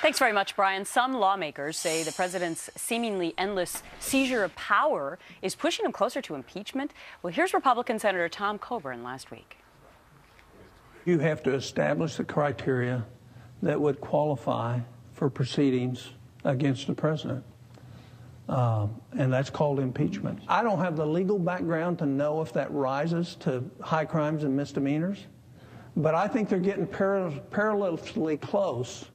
Thanks very much, Brian. Some lawmakers say the president's seemingly endless seizure of power is pushing him closer to impeachment. Well, here's Republican Senator Tom Coburn last week. You have to establish the criteria that would qualify for proceedings against the president. And that's called impeachment. I don't have the legal background to know if that rises to high crimes and misdemeanors, but I think they're getting perilously close.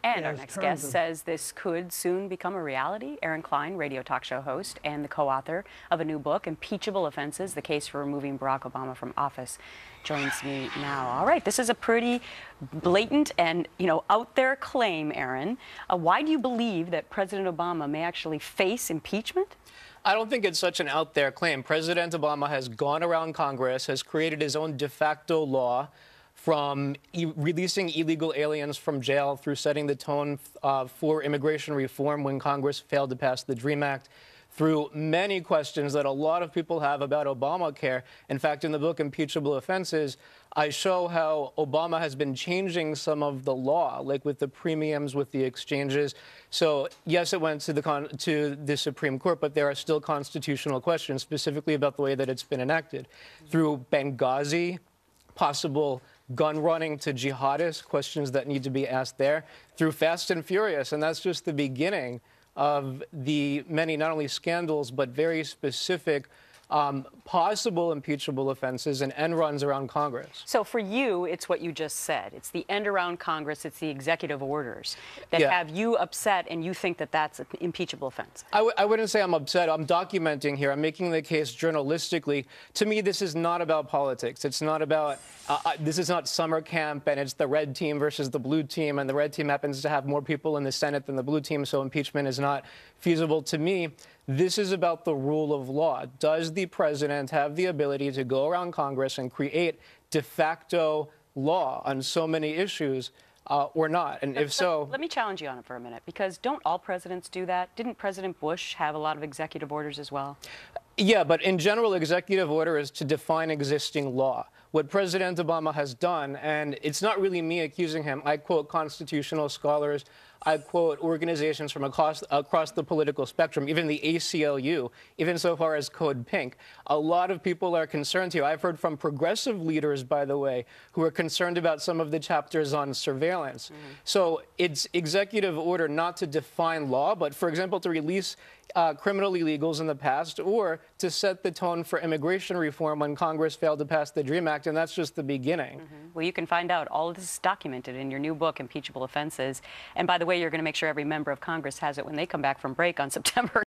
And our next guest says this could soon become a reality. Aaron Klein, radio talk show host and the co-author of a new book, Impeachable Offenses, the case for removing Barack Obama from office, joins me now. All right, this is a pretty blatant and, out there claim, Aaron. Why do you believe that President Obama may actually face impeachment? I don't think it's such an out there claim. President Obama has gone around Congress, has created his own de facto law, from releasing illegal aliens from jail through setting the tone for immigration reform when Congress failed to pass the DREAM Act, through many questions that a lot of people have about Obamacare. In fact, in the book Impeachable Offenses, I show how Obama has been changing some of the law, like with the premiums, with the exchanges. So, yes, it went to the Supreme Court, but there are still constitutional questions, specifically about the way that it's been enacted. Through Benghazi, possible gun running to jihadists, questions that need to be asked there, through Fast and Furious. And that's just the beginning of the many, not only scandals, but very specific possible impeachable offenses and end runs around Congress. So for you, it's what you just said. It's the end around Congress. It's the executive orders that have you upset, and you think that that's an impeachable offense. I wouldn't say I'm upset. I'm documenting here. I'm making the case journalistically. To me, this is not about politics. It's not about, this is not summer camp, and it's the red team versus the blue team, and the red team happens to have more people in the Senate than the blue team, so impeachment is not feasible. To me, this is about the rule of law. Does the president have the ability to go around Congress and create de facto law on so many issues or not? And if so... Let me challenge you on it for a minute, because don't all presidents do that? Didn't President Bush have a lot of executive orders as well? Yeah, but in general, executive order is to define existing law. What President Obama has done, and it's not really me accusing him, I quote constitutional scholars, I quote organizations from across the political spectrum, even the ACLU, even so far as Code Pink. A lot of people are concerned here. I've heard from progressive leaders, by the way, who are concerned about some of the chapters on surveillance. So it's executive order not to define law, but, for example, to release criminal illegals in the past, or to set the tone for immigration reform when Congress failed to pass the DREAM Act, and that's just the beginning. Well, you can find out all of this is documented in your new book, Impeachable Offenses. And by the way, you're going to make sure every member of Congress has it when they come back from break on September